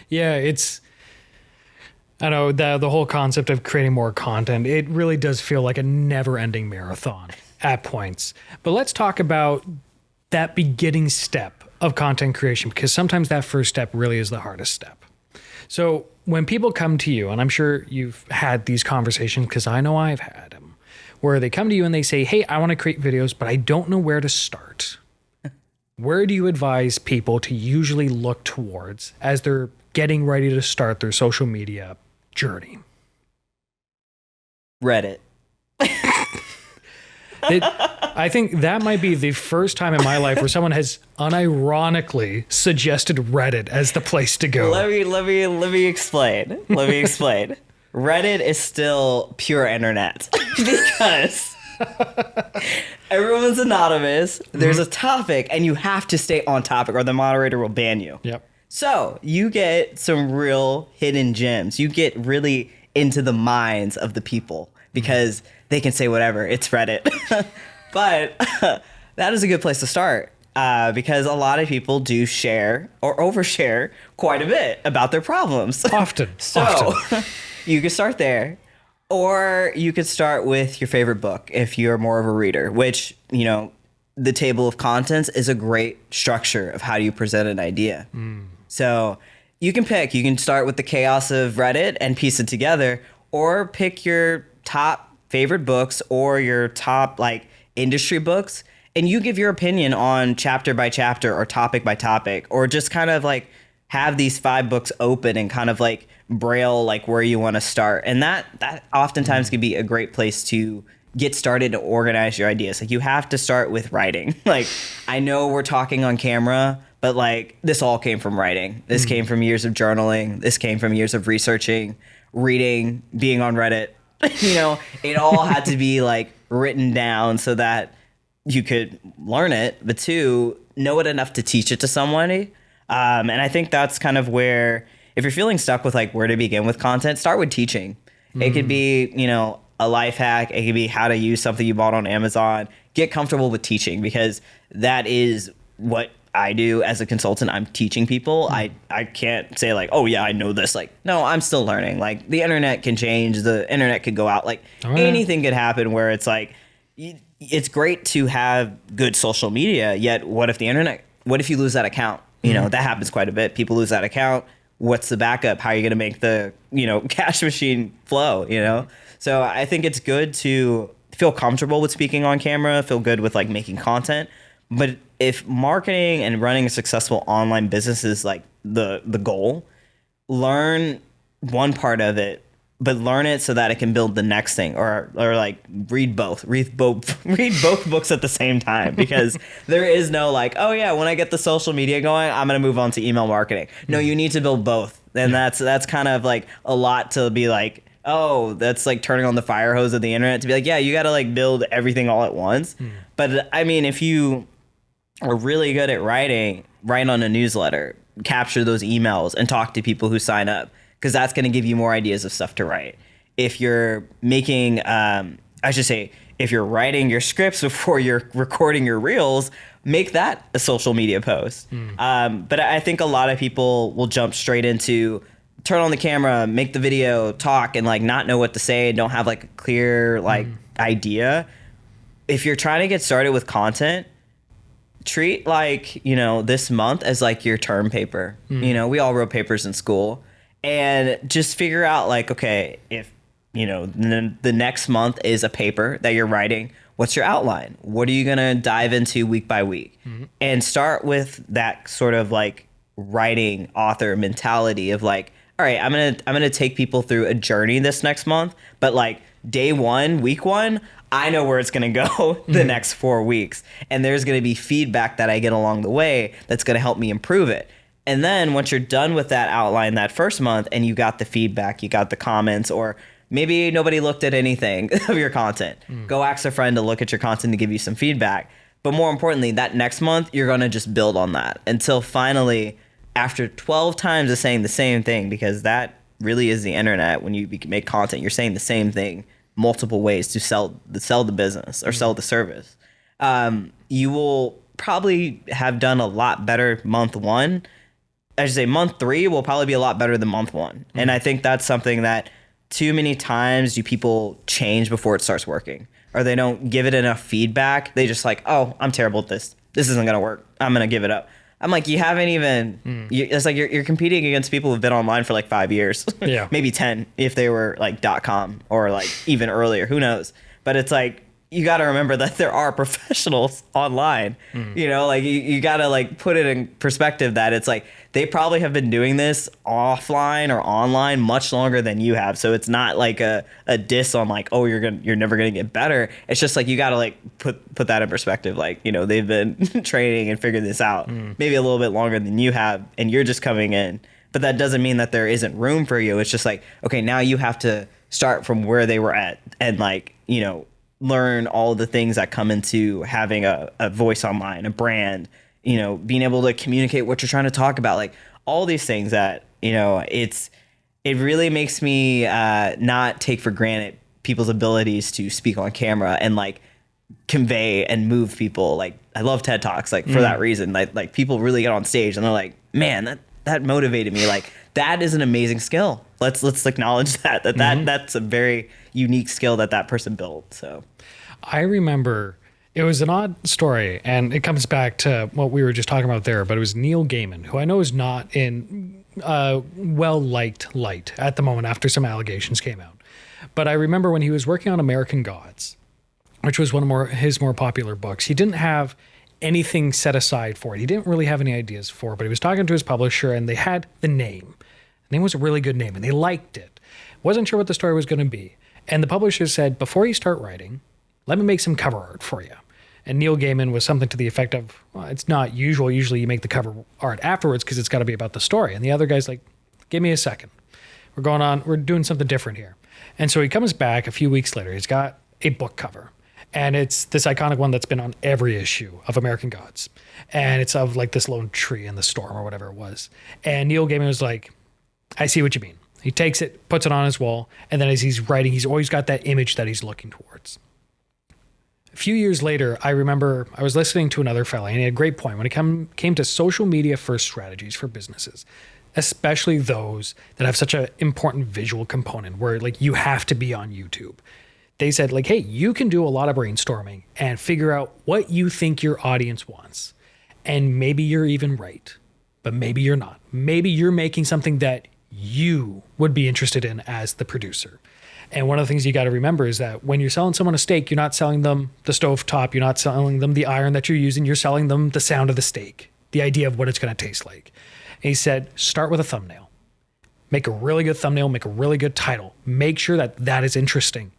Yeah, I know the whole concept of creating more content, it really does feel like a never-ending marathon at points. But let's talk about that beginning step of content creation, because sometimes that first step really is the hardest step. So when people come to you, and I'm sure you've had these conversations because I know I've had them, where they come to you and they say, hey, I want to create videos, but I don't know where to start. Where do you advise people to usually look towards as they're getting ready to start their social media journey? Reddit. I think that might be the first time in my life where someone has unironically suggested Reddit as the place to go. Let me explain. Reddit is still pure internet because everyone's anonymous. There's a topic and you have to stay on topic or the moderator will ban you. Yep. So you get some real hidden gems. You get really into the minds of the people because they can say whatever. It's Reddit. But that is a good place to start because a lot of people do share or overshare quite a bit about their problems. Often. You could start there. Or you could start with your favorite book if you're more of a reader, which, the table of contents is a great structure of how do you present an idea. So you can pick. You can start with the chaos of Reddit and piece it together, or pick your top favorite books or your top industry books, and you give your opinion on chapter by chapter or topic by topic, or just kind of have these 5 books open and kind of braille where you want to start. And that oftentimes can be a great place to get started to organize your ideas. You have to start with writing. I know we're talking on camera, but this all came from writing. This came from years of journaling. This came from years of researching, reading, being on Reddit. It all had to be written down so that you could learn it, but 2, know it enough to teach it to somebody. And I think that's kind of where, if you're feeling stuck with where to begin with content, start with teaching. It could be, a life hack. It could be how to use something you bought on Amazon. Get comfortable with teaching because that is what I do as a consultant. I'm teaching people. I can't say oh yeah, I know this. No, I'm still learning. The internet can change. The internet could go out. Anything could happen where it's it's great to have good social media. Yet what if you lose that account? That happens quite a bit. People lose that account. What's the backup? How are you going to make the, cash machine flow, So I think it's good to feel comfortable with speaking on camera, feel good with making content. But if marketing and running a successful online business is the goal, learn one part of it, but learn it so that it can build the next thing, or read both books at the same time, because there is no oh yeah, when I get the social media going, I'm going to move on to email marketing. No, you need to build both. And that's kind of a lot to be oh, that's turning on the fire hose of the internet to be yeah, you got to build everything all at once. But I mean, if you are really good at write on a newsletter, capture those emails and talk to people who sign up, because that's going to give you more ideas of stuff to write. If you're making, if you're writing your scripts before you're recording your reels, make that a social media post. But I think a lot of people will jump straight into turn on the camera, make the video, talk, and not know what to say, don't have a clear idea. If you're trying to get started with content, treat this month as your term paper. We all wrote papers in school, and just figure out okay, if the next month is a paper that you're writing, what's your outline? What are you going to dive into week by week? And start with that sort of writing author mentality of all right, I'm going to take people through a journey this next month, but day 1, week 1, I know where it's going to go the next 4 weeks. And there's going to be feedback that I get along the way that's going to help me improve it. And then once you're done with that outline that first month and you got the feedback, you got the comments, or maybe nobody looked at anything of your content, go ask a friend to look at your content to give you some feedback. But more importantly, that next month, you're going to just build on that until finally, after 12 times of saying the same thing, because that really is the internet. When you make content, you're saying the same thing multiple ways to sell the business or sell the service. You will probably have done a lot better month 1 I should say month 3 will probably be a lot better than month 1. And I think that's something that too many times do people change before it starts working, or they don't give it enough feedback. They just like, oh, I'm terrible at this. This isn't going to work. I'm going to give it up. I'm like, you haven't even, it's like you're competing against people who've been online for like 5 years, Yeah. maybe 10 if they were like .com or like even earlier, who knows? But it's like, you got to remember that there are professionals online, you know, like you got to like put it in perspective that it's like, they probably have been doing this offline or online much longer than you have. So it's not like a diss on like, oh, you're never going to get better. It's just like, you got to like put that in perspective. Like, you know, they've been training and figuring this out maybe a little bit longer than you have, and you're just coming in. But that doesn't mean that there isn't room for you. It's just like, okay, now you have to start from where they were at and like, you know, learn all the things that come into having a voice online, a brand, you know, being able to communicate what you're trying to talk about, like all these things that, you know, it really makes me not take for granted people's abilities to speak on camera and like convey and move people. Like I love TED Talks, like for that reason, like people really get on stage and they're like, man, that motivated me. Like that is an amazing skill. Let's acknowledge that's a very unique skill that person built. So I remember it was an odd story, and it comes back to what we were just talking about there, but it was Neil Gaiman, who I know is not in well-liked light at the moment after some allegations came out. But I remember when he was working on American Gods, which was one of his more popular books, he didn't have anything set aside for it. He didn't really have any ideas for it, but he was talking to his publisher, and they had the name. The name was a really good name, and they liked it. Wasn't sure what the story was going to be. And the publisher said, before you start writing, let me make some cover art for you. And Neil Gaiman was something to the effect of, well, it's not usual. Usually you make the cover art afterwards because it's got to be about the story. And the other guy's like, give me a second. We're doing something different here. And so he comes back a few weeks later. He's got a book cover. And it's this iconic one that's been on every issue of American Gods. And it's of like this lone tree in the storm or whatever it was. And Neil Gaiman was like, I see what you mean. He takes it, puts it on his wall. And then as he's writing, he's always got that image that he's looking towards. A few years later, I remember I was listening to another fella, and he had a great point when it came to social media first strategies for businesses, especially those that have such an important visual component where like you have to be on YouTube. They said like, hey, you can do a lot of brainstorming and figure out what you think your audience wants. And maybe you're even right, but maybe you're not. Maybe you're making something that you would be interested in as the producer. And one of the things you got to remember is that when you're selling someone a steak, you're not selling them the stove top. You're not selling them the iron that you're using. You're selling them the sound of the steak, the idea of what it's going to taste like. And he said, start with a thumbnail. Make a really good thumbnail, make a really good title. Make sure that that is interesting.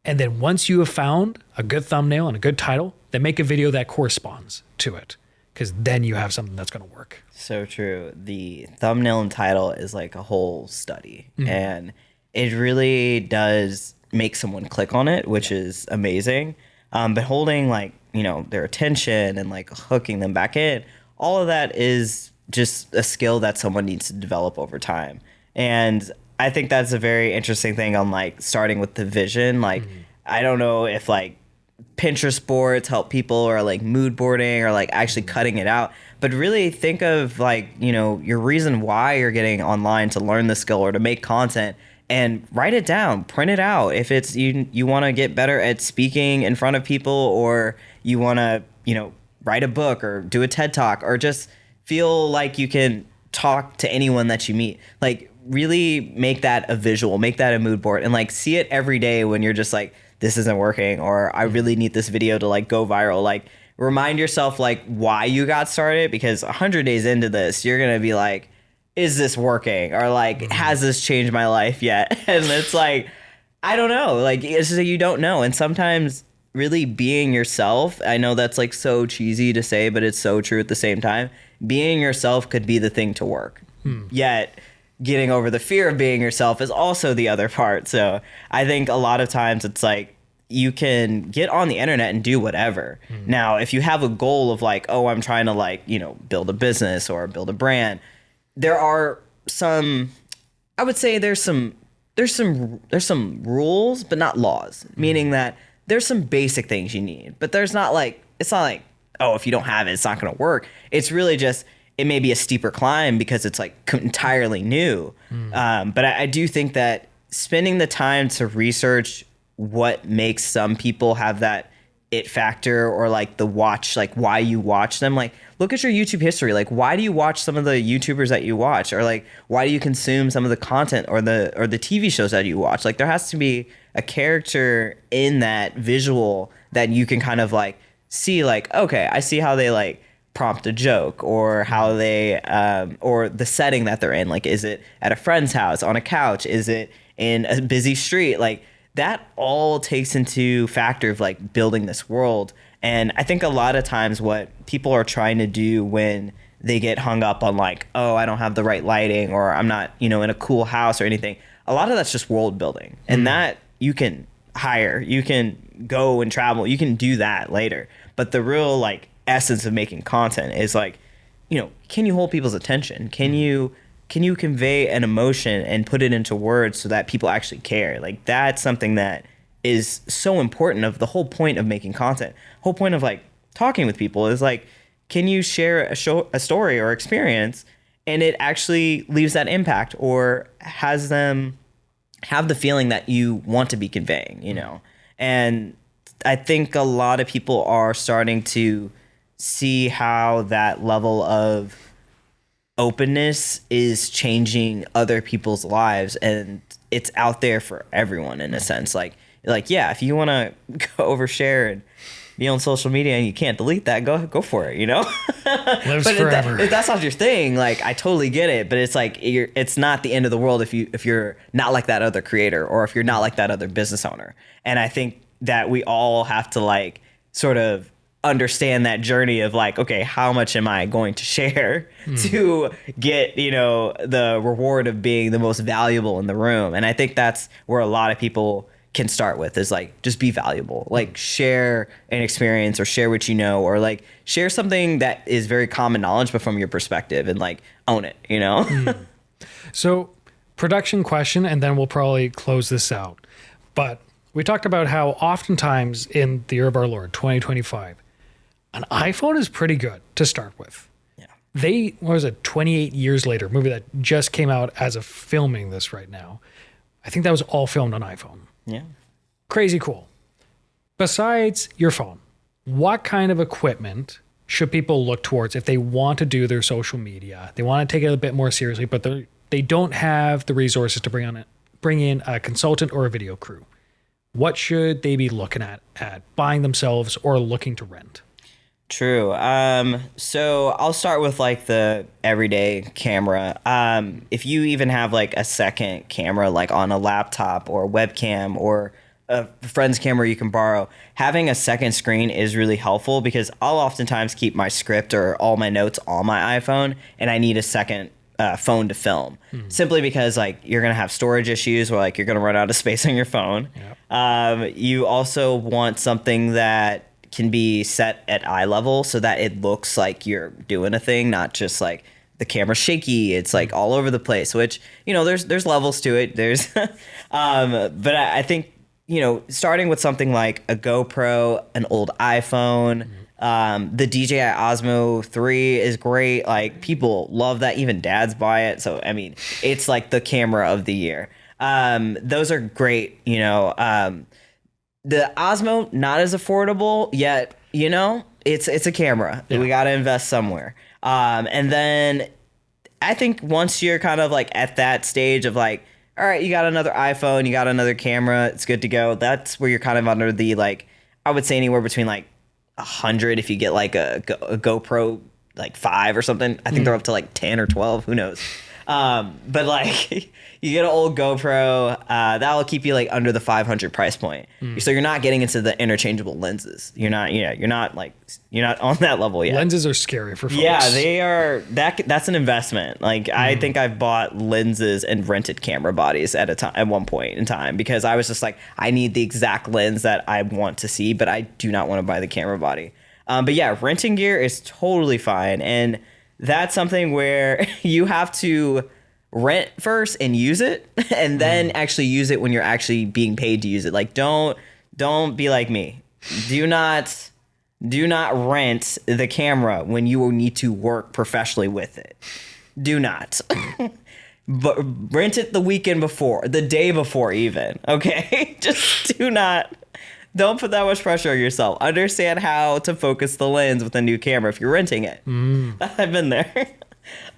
And then once you have found a good thumbnail and a good title, then make a video that corresponds to it. Because then you have something that's going to work. So true. The thumbnail and title is like a whole study. And it really does make someone click on it, which is amazing. But holding like, you know, their attention and like hooking them back in, all of that is just a skill that someone needs to develop over time. And I think that's a very interesting thing on like starting with the vision. Like, I don't know if like Pinterest boards help people or like mood boarding or like actually cutting it out, but really think of like, you know, your reason why you're getting online to learn the skill or to make content. And write it down, print it out. If it's you want to get better at speaking in front of people, or you want to, you know, write a book or do a TED Talk, or just feel like you can talk to anyone that you meet. Like really make that a visual, make that a mood board, and like see it every day when you're just like, this isn't working, or I really need this video to like go viral. Like remind yourself like why you got started, because 100 days into this, you're going to be like, is this working? Or like, has this changed my life yet? And it's like, I don't know. Like, it's just like you don't know. And sometimes really being yourself, I know that's like so cheesy to say, but it's so true at the same time. Being yourself could be the thing to work. Yet getting over the fear of being yourself is also the other part. So I think a lot of times it's like, you can get on the internet and do whatever. Now, if you have a goal of like, oh, I'm trying to like, you know, build a business or build a brand, there are some, I would say there's some rules, but not laws, meaning that there's some basic things you need, but there's not like, it's not like, oh, if you don't have it, it's not going to work. It's really just, it may be a steeper climb because it's like entirely new. But I do think that spending the time to research what makes some people have that it factor, or like the watch, like why you watch them, like look at your YouTube history. Like, why do you watch some of the YouTubers that you watch, or like why do you consume some of the content or the TV shows that you watch? Like, there has to be a character in that visual that you can kind of like see, like, okay, I see how they like prompt a joke, or how they or the setting that they're in. Like, is it at a friend's house on a couch? Is it in a busy street? Like, that all takes into factor of like building this world. And I think a lot of times what people are trying to do when they get hung up on like, oh, I don't have the right lighting, or I'm not, in a cool house or anything, a lot of that's just world building. And that you can hire, you can go and travel, you can do that later. But the real like essence of making content is like, can you hold people's attention? Can you convey an emotion and put it into words so that people actually care? Like, that's something that is so important. Of the whole point of making content, whole point of like talking with people is like, can you share a story or experience, and it actually leaves that impact, or has them have the feeling that you want to be conveying, And I think a lot of people are starting to see how that level of openness is changing other people's lives, and it's out there for everyone in a sense. Like yeah, if you want to go overshare and be on social media and you can't delete that, go for it, Lives but forever. if that's not your thing, like, I totally get it, but it's like it's not the end of the world if you're not like that other creator, or if you're not like that other business owner. And I think that we all have to like sort of understand that journey of like, okay, how much am I going to share to get, the reward of being the most valuable in the room? And I think that's where a lot of people can start with, is like, just be valuable, like share an experience, or share what you know, or like share something that is very common knowledge, but from your perspective, and like own it, So, production question, and then we'll probably close this out. But we talked about how oftentimes in the year of our Lord, 2025, an iPhone is pretty good to start with. Yeah. What was it, 28 years later, movie that just came out as of filming this right now. I think that was all filmed on iPhone. Yeah. Crazy cool. Besides your phone, what kind of equipment should people look towards if they want to do their social media? They want to take it a bit more seriously, but they don't have the resources to bring in a consultant or a video crew. What should they be looking at buying themselves or looking to rent? True. So I'll start with like the everyday camera. If you even have like a second camera, like on a laptop or a webcam, or a friend's camera you can borrow, having a second screen is really helpful, because I'll oftentimes keep my script or all my notes on my iPhone, and I need a second phone to film, simply because like you're gonna have storage issues, or like you're gonna run out of space on your phone. Yep. You also want something that can be set at eye level, so that it looks like you're doing a thing, not just like the camera's shaky. It's like all over the place, which, there's levels to it. There's, but I think, starting with something like a GoPro, an old iPhone, the DJI Osmo 3 is great. Like, people love that. Even dads buy it. So, I mean, it's like the camera of the year. Those are great, The Osmo, not as affordable yet, it's a camera. Yeah. We got to invest somewhere. And then I think once you're kind of like at that stage of like, all right, you got another iPhone, you got another camera, it's good to go. That's where you're kind of under the, like, I would say anywhere between like 100 if you get like a GoPro like 5 or something. I think they're up to like 10 or 12, who knows. But like, you get an old GoPro, that'll keep you like under the 500 price point. So you're not getting into the interchangeable lenses. You're not on that level yet. Lenses are scary for folks. Yeah, they are. That's an investment. Like, I think I've bought lenses and rented camera bodies at one point in time, because I was just like, I need the exact lens that I want to see, but I do not want to buy the camera body. But yeah, renting gear is totally fine. And that's something where you have to rent first and use it, and then actually use it when you're actually being paid to use it. Like, don't be like me. Do not Do not rent the camera when you will need to work professionally with it. Do not. But rent it the weekend before, the day before even, okay? Just do not. Don't put that much pressure on yourself. Understand how to focus the lens with a new camera if you're renting it. I've been there.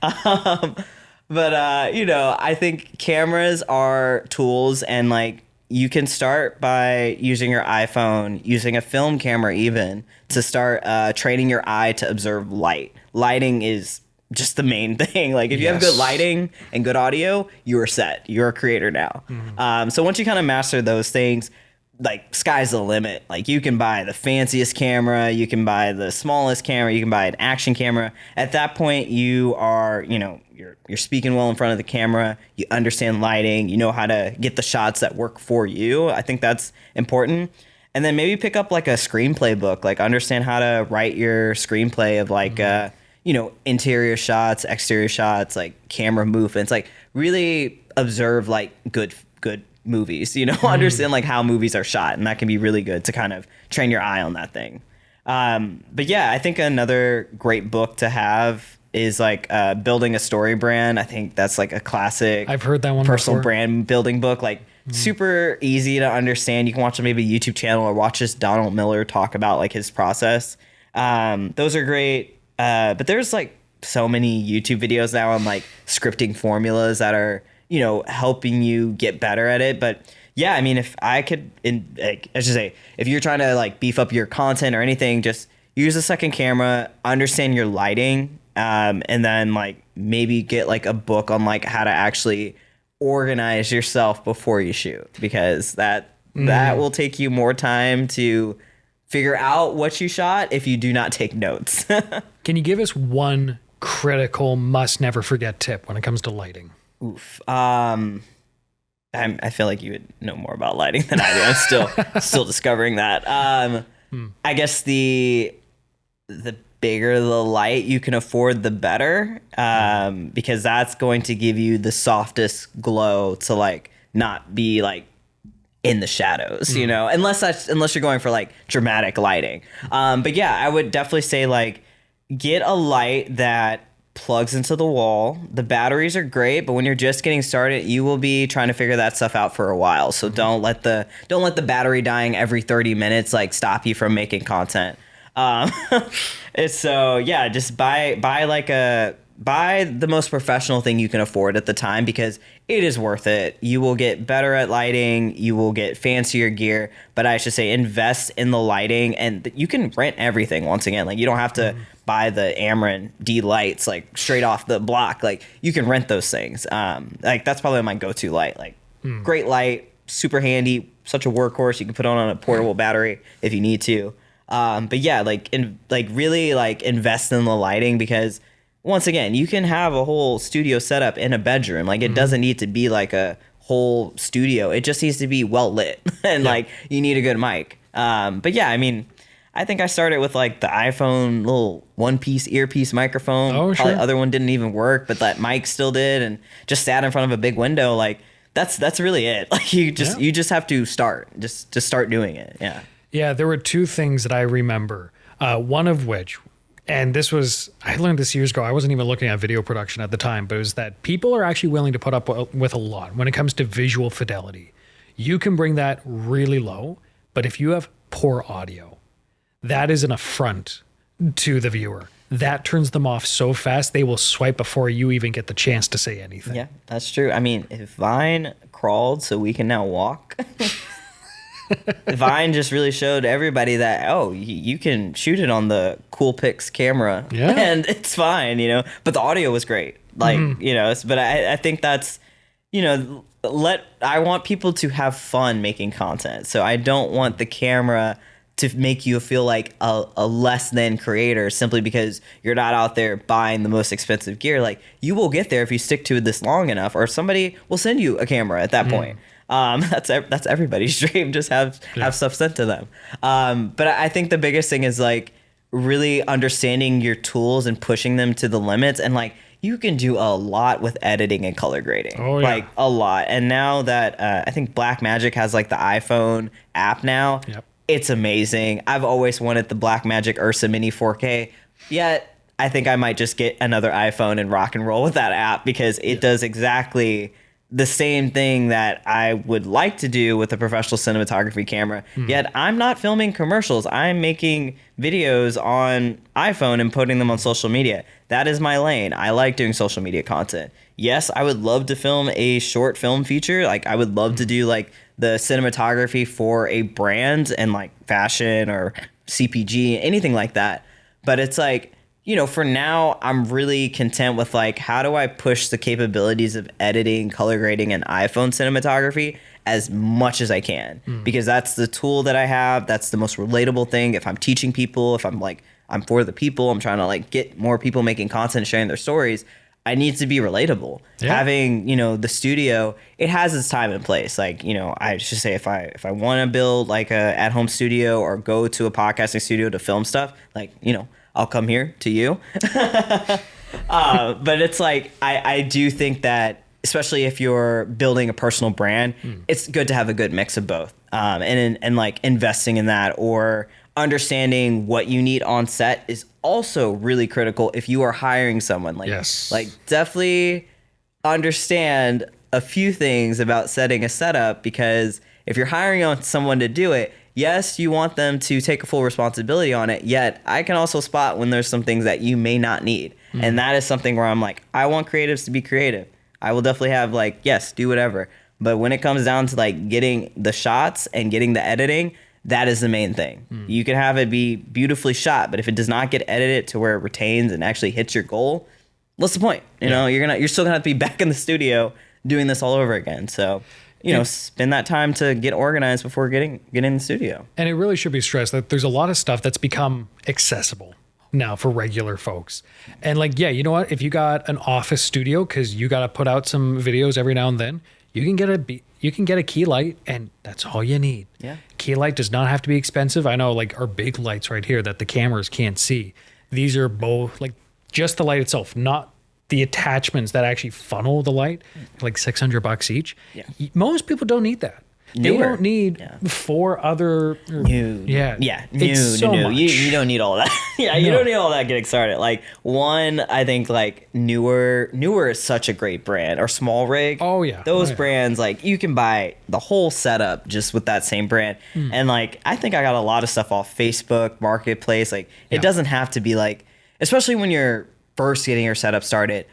But I think cameras are tools, and like you can start by using your iPhone, using a film camera even, to start training your eye to observe light. Lighting is just the main thing. Like if you have good lighting and good audio, you are set. You're a creator now. So once you kind of master those things, like sky's the limit. Like you can buy the fanciest camera, you can buy the smallest camera, you can buy an action camera. At that point, you are, you're speaking well in front of the camera. You understand lighting. You know how to get the shots that work for you. I think that's important. And then maybe pick up like a screenplay book. Like understand how to write your screenplay of like interior shots, exterior shots, like camera movements, like really observe like good movies, understand like how movies are shot. And that can be really good to kind of train your eye on that thing. But yeah, I think another great book to have is like Building a Story Brand. I think that's like a classic. I've heard that one personal before. Brand building book, like super easy to understand. You can watch maybe a YouTube channel or watch this Donald Miller talk about like his process. Those are great. But there's like so many YouTube videos now on like scripting formulas that are, helping you get better at it. But yeah, I mean, if I could, I should say, if you're trying to like beef up your content or anything, just use a second camera, understand your lighting, and then like maybe get like a book on like how to actually organize yourself before you shoot, because that will take you more time to figure out what you shot if you do not take notes. Can you give us one critical must never forget tip when it comes to lighting? Oof. I feel like you would know more about lighting than I do. I'm still discovering that. I guess the bigger the light you can afford, the better, because that's going to give you the softest glow to like not be like in the shadows, unless you're going for like dramatic lighting. But yeah, I would definitely say like get a light that plugs into the wall. The batteries are great, but when you're just getting started, you will be trying to figure that stuff out for a while. So don't let the battery dying every 30 minutes like stop you from making content. So yeah, just buy the most professional thing you can afford at the time, because it is worth it. You will get better at lighting, you will get fancier gear, but I should say invest in the lighting, and you can rent everything. Once again, like you don't have to buy the Amarin D lights like straight off the block. Like you can rent those things. Like that's probably my go-to light. Like great light, super handy, such a workhorse. You can put on a portable battery if you need to. But yeah, really invest in the lighting, because once again, you can have a whole studio setup in a bedroom. Like it doesn't need to be like a whole studio. It just needs to be well lit, and like you need a good mic. But yeah, I mean, I think I started with like the iPhone little one-piece earpiece microphone. Oh, Probably sure. other one didn't even work, but that mic still did, and just sat in front of a big window. Like that's really it. Like you just have to start. Just start doing it. Yeah. Yeah, there were two things that I remember. One of which, and I learned this years ago. I wasn't even looking at video production at the time, but it was that people are actually willing to put up with a lot when it comes to visual fidelity. You can bring that really low, but if you have poor audio, that is an affront to the viewer. That turns them off so fast, they will swipe before you even get the chance to say anything. Yeah, that's true. I mean, if Vine crawled so we can now walk, Vine just really showed everybody that, you can shoot it on the Coolpix camera and it's fine, but the audio was great. Like, but I think that's, I want people to have fun making content. So I don't want the camera to make you feel like a less than creator simply because you're not out there buying the most expensive gear. Like you will get there if you stick to this long enough, or somebody will send you a camera at that point. That's everybody's dream. Just have stuff sent to them. But I think the biggest thing is like really understanding your tools and pushing them to the limits. And like you can do a lot with editing and color grading. Oh, yeah. Like a lot. And now that I think Blackmagic has like the iPhone app now. Yep. It's amazing. I've always wanted the Blackmagic Ursa Mini 4K, yet I think I might just get another iPhone and rock and roll with that app because it does exactly the same thing that I would like to do with a professional cinematography camera. Yet I'm not filming commercials. I'm making videos on iPhone and putting them on social media. That is my lane. I like doing social media content. Yes, I would love to film a short film feature. Like I would love to do like the cinematography for a brand and like fashion or CPG, anything like that. But it's like, you know, for now, I'm really content with like, how do I push the capabilities of editing, color grading, and iPhone cinematography as much as I can? Because that's the tool that I have. That's the most relatable thing. If I'm teaching people, if I'm like, I'm for the people, I'm trying to like get more people making content, sharing their stories. I need to be relatable. Yeah. Having, you know, the studio, it has its time and place. Like, you know, I should say if I want to build like a at-home studio or go to a podcasting studio to film stuff, like, you know, I'll come here to you. But it's like, I do think that, especially if you're building a personal brand, it's good to have a good mix of both. And like investing in that or understanding what you need on set is also really critical if you are hiring someone. Like, like definitely understand a few things about setting a setup, because if you're hiring on someone to do it, yes, you want them to take a full responsibility on it, yet I can also spot when there's some things that you may not need. And that is something where I'm like, I want creatives to be creative. I will definitely have like, yes, do whatever. But when it comes down to like getting the shots and getting the editing, that is the main thing. You can have it be beautifully shot, but if it does not get edited to where it retains and actually hits your goal, what's the point? You know, you're still gonna have to be back in the studio doing this all over again. So, you know, spend that time to get organized before getting in the studio. And it really should be stressed that there's a lot of stuff that's become accessible now for regular folks. And like, yeah, you know what? If you got an office studio, because you got to put out some videos every now and then, you can get a key light, and that's all you need. Yeah. Key light does not have to be expensive. I know like our big lights right here that the cameras can't see. These are both like just the light itself, not the attachments that actually funnel the light, like $600 each. Yeah. Most people don't need that. They don't need 4 other. New. It's so much. You don't need all that. You don't need all that getting started. Like one, I think like newer is such a great brand, or Small Rig. Oh yeah. Those brands, like you can buy the whole setup just with that same brand. And like, I think I got a lot of stuff off Facebook Marketplace. Like it doesn't have to be like, especially when you're first getting your setup started,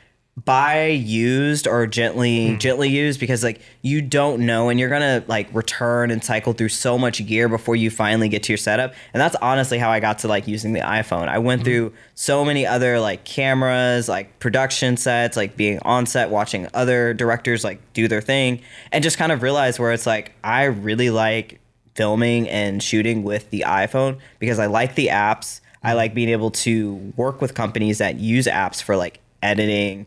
buy used or gently used, because like you don't know, and you're gonna like return and cycle through so much gear before you finally get to your setup. And that's honestly how I got to like using the iPhone. I went through so many other like cameras, like production sets, like being on set, watching other directors like do their thing, and just kind of realized where it's like, I really like filming and shooting with the iPhone because I like the apps. I like being able to work with companies that use apps for like editing,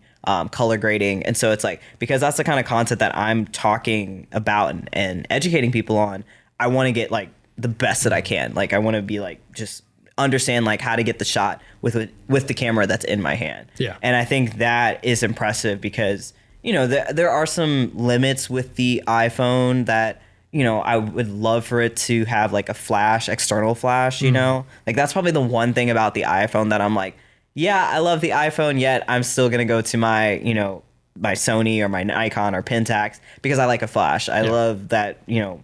color grading. And so it's like, because that's the kind of content that I'm talking about and educating people on, I want to get like the best that I can. Like I want to be like, just understand like how to get the shot with the camera that's in my hand. Yeah. And I think that is impressive because, you know, there are some limits with the iPhone that, you know, I would love for it to have like a flash, external flash, you know, like that's probably the one thing about the iPhone that I'm like, yeah, I love the iPhone, yet I'm still going to go to my, you know, my Sony or my Nikon or Pentax because I like a flash. I love that, you know,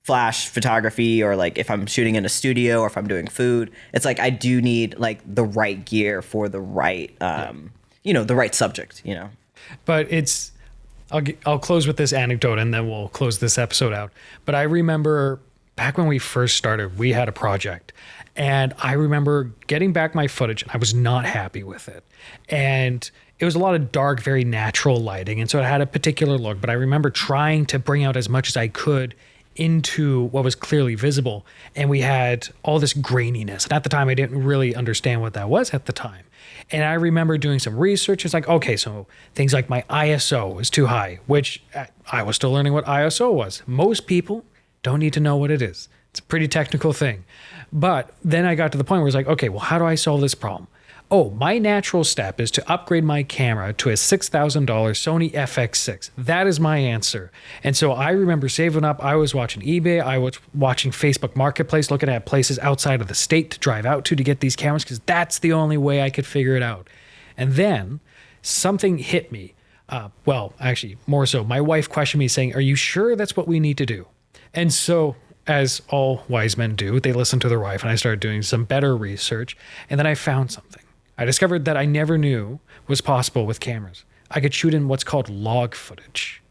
flash photography, or like if I'm shooting in a studio or if I'm doing food, it's like I do need like the right gear for the right, you know, the right subject, you know. But it's, I'll close with this anecdote and then we'll close this episode out. But I remember back when we first started, we had a project. And I remember getting back my footage and I was not happy with it. And it was a lot of dark, very natural lighting. And so it had a particular look. But I remember trying to bring out as much as I could into what was clearly visible. And we had all this graininess. And at the time, I didn't really understand what that was at the time. And I remember doing some research. It's like, okay, so things like my ISO is too high, which I was still learning what ISO was. Most people don't need to know what it is. It's a pretty technical thing. But then I got to the point where it's like, okay, well, how do I solve this problem? oh, my natural step is to upgrade my camera to a $6,000 Sony FX6. That is my answer. And so I remember saving up. I was watching eBay. I was watching Facebook Marketplace, looking at places outside of the state to drive out to get these cameras because that's the only way I could figure it out. And then something hit me. Well, actually, more so, my wife questioned me saying, are you sure that's what we need to do? And so, as all wise men do, they listened to their wife, and I started doing some better research. And then I found something. I discovered that I never knew was possible with cameras. I could shoot in what's called log footage.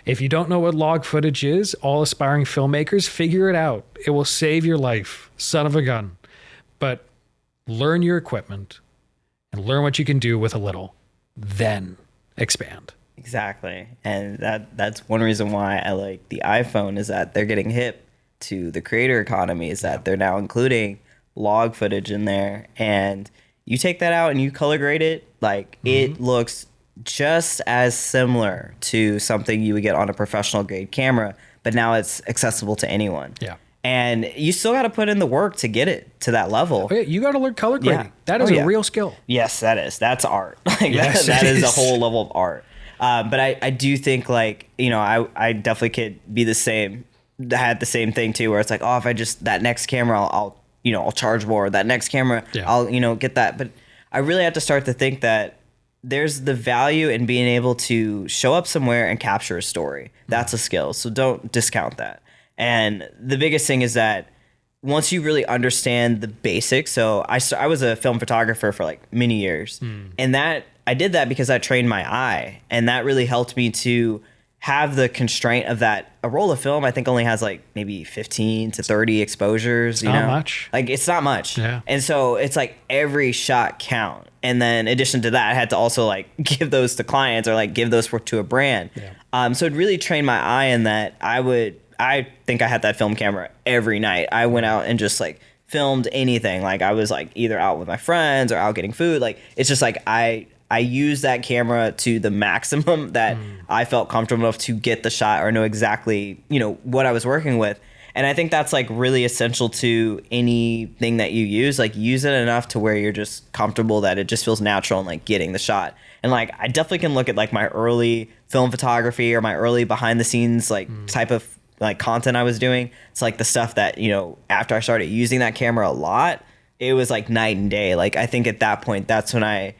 If you don't know what log footage is, all aspiring filmmakers, figure it out. It will save your life, son of a gun. But learn your equipment and learn what you can do with a little, then expand. Exactly. And that's one reason why I like the iPhone is that they're getting hip to the creator economy, is that they're now including log footage in there. And you take that out and you color grade it, like it looks just as similar to something you would get on a professional grade camera, but now it's accessible to anyone. Yeah. And you still got to put in the work to get it to that level. Oh, yeah, you got to learn color grading. Yeah. That is a real skill. Yes, that is. That's art. Like Yes, that it is a is. whole level of art. But I do think like, you know, I definitely could be the same. I had the same thing too, where it's like, oh, if I just, that next camera, I'll charge more. That next camera, I'll, get that. But I really have to start to think that there's the value in being able to show up somewhere and capture a story. That's a skill. So don't discount that. And the biggest thing is that once you really understand the basics, so I was a film photographer for like many years, and that I did that because I trained my eye, and that really helped me to have the constraint of that. A roll of film, I think, only has like maybe 15 to 30 exposures. Not much. Like it's not much. Yeah. And so it's like every shot count. And then in addition to that, I had to also like give those to clients or like give those to a brand. Yeah. So it really trained my eye in that I think I had that film camera every night. I went out and just like filmed anything. Like I was like either out with my friends or out getting food. Like it's just like I used that camera to the maximum that I felt comfortable enough to get the shot or know exactly, what I was working with. And I think that's like really essential to anything that you use. Like use it enough to where you're just comfortable that it just feels natural and like getting the shot. And like I definitely can look at like my early film photography or my early behind the scenes like type of like content I was doing. It's like the stuff that, after I started using that camera a lot, it was like night and day. Like I think at that point, that's when I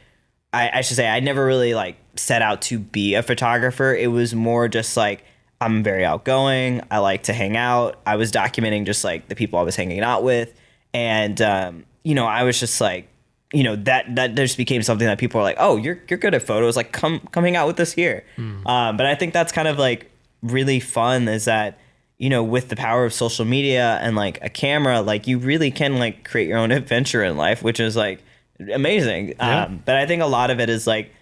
should say I never really like set out to be a photographer. It was more just like, I'm very outgoing. I like to hang out. I was documenting just like the people I was hanging out with. And, I was just like, that just became something that people are like, oh, you're good at photos. Like come hang out with us here. But I think that's kind of like really fun is that, with the power of social media and like a camera, like you really can like create your own adventure in life, which is like amazing. Yeah. But I think a lot of it is like,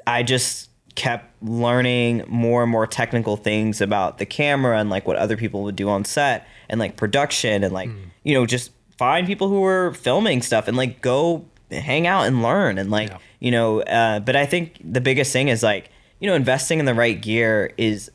I just kept learning more and more technical things about the camera and like what other people would do on set and like production and like, just find people who were filming stuff and like go hang out and learn and like, but I think the biggest thing is like, investing in the right gear is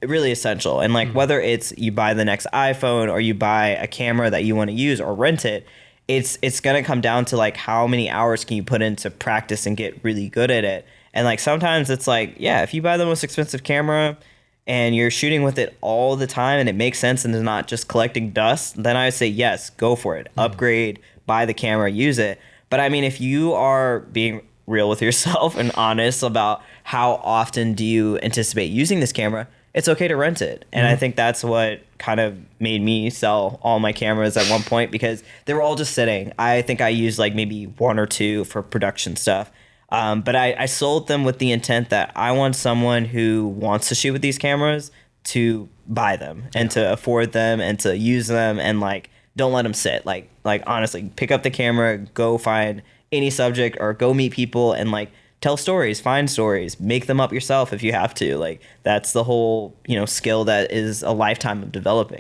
really essential. And like, whether it's you buy the next iPhone or you buy a camera that you want to use or rent it, it's going to come down to like how many hours can you put into practice and get really good at it. And like sometimes it's like, yeah, if you buy the most expensive camera and you're shooting with it all the time and it makes sense and it's not just collecting dust, then I would say, yes, go for it. Upgrade, buy the camera, use it. But I mean, if you are being real with yourself and honest about how often do you anticipate using this camera, it's okay to rent it. And I think that's what kind of made me sell all my cameras at one point because they were all just sitting. I think I used like maybe one or two for production stuff. But I sold them with the intent that I want someone who wants to shoot with these cameras to buy them and to afford them and to use them and like don't let them sit. Like honestly, pick up the camera, go find any subject or go meet people and like tell stories, find stories, make them up yourself if you have to. Like that's the whole, skill that is a lifetime of developing.